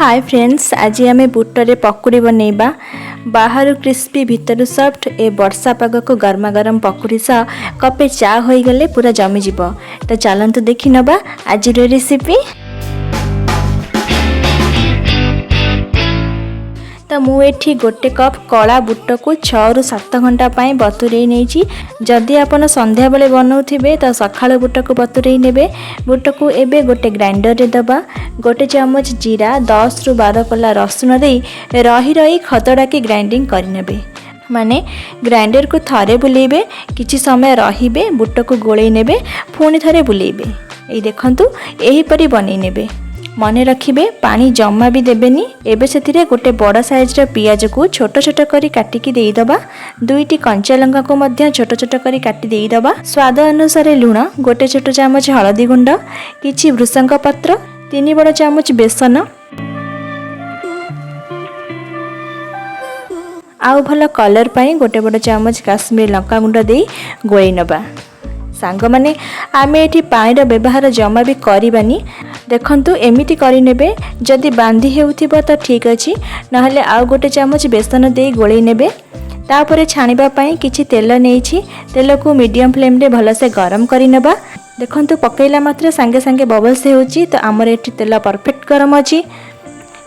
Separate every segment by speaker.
Speaker 1: Hi friends, आज आम बुटरे पकुड़ी बनैबा। बाहर क्रिस्पी भीतर सॉफ्ट ए वर्षा पाग को गरमा गरम पकुड़ी सह कपे चा हो गले पूरा जमीज। तो चलतु देखी नबा आज रेसिपी। तो मुझे गोटे कप कला बुट को 6 ରୁ 7 घंटा बतुरे नहीं। जदि आपन संध्या बेले बनाऊे तो सकाळ बुट को बतुरे ने। बुट को एबे गोटे ग्राइंडर रे दबा। गोटे चमच जीरा 10 ରୁ 12 कला रसुण दे रही रही खतड़ा की ग्राइंडिंग करने। माने ग्राइंडर को थरे बुलेबे, किछि समय रहिबे, बुट को गोले नेबे, पुणी थरे बुलेबे। एई देखंतु एही परी बनै नेबे। मने रखिबे पानी जमा भी देबेनी। एबे सेतिरे गोटे बड़ साइज रो पियाज को छोट छोट करी काटिकी देई दबा। 2टी कंचा लंका को मध्य छोट छोट करी काटी देई दबा। स्वाद अनुसार लूण, गोटे छोट चामच हळदी गुंड, किछि भृसंग पत्र, 3 बड़ चामच बेसन आउ भल कलर पाई गोटे बड़ चामच काश्मीर लंका गुंड दे गोळै नबा। सांग माने आमे एठी पानी रो व्यवहार जमा भी करिबानी। देखंतु एमिति करि नेबे। जदि बांधी हेउथिबो तो ठीक अछि, नहले आउ गोटे चामच बेसन दे गोळै नेबे। तापरे छाणिबा पई किछि तेल नेइछि। तेल को मीडियम फ्लेम रे भल से गरम करि नेबा। देखंतु पकेइला मात्र संगे संगे बबल्स हेउछि। तो हमर एठी तेल परफेक्ट गरम अछि।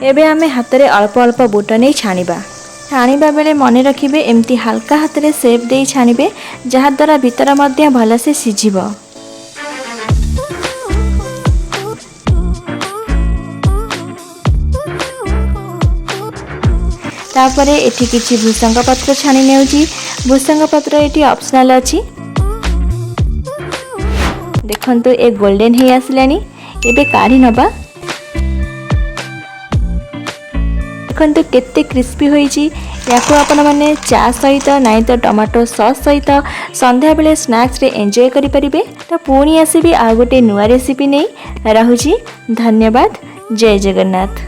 Speaker 1: एबे आमे हाथ रे अल्प अल्प बुट नै छाणिबा। छाणिबा बेले मने रखिबे एमती हल्का हाथ रे सेप दे छाणिबे, जहा द्वारा भीतर मध्य भल से सिझिबो। तापरे एठी किछि भृसंग पत्र छाणी नेउची। भृसंग पत्र एठी ऑप्शनल अछि। देखंतु ए गोल्डन हे आसलानी। एबे काढी नबा। देखंतु केते क्रिस्पी होईची। याको आपण माने चा सहित नाइ तो टमाटो सॉस सहित संध्या बेले स्नैक्स रे एंजॉय करि परिबे। तो पुणी आसीबी आ गोटे नुआ रेसिपी नै। रहुची। धन्यवाद। जय जगन्नाथ।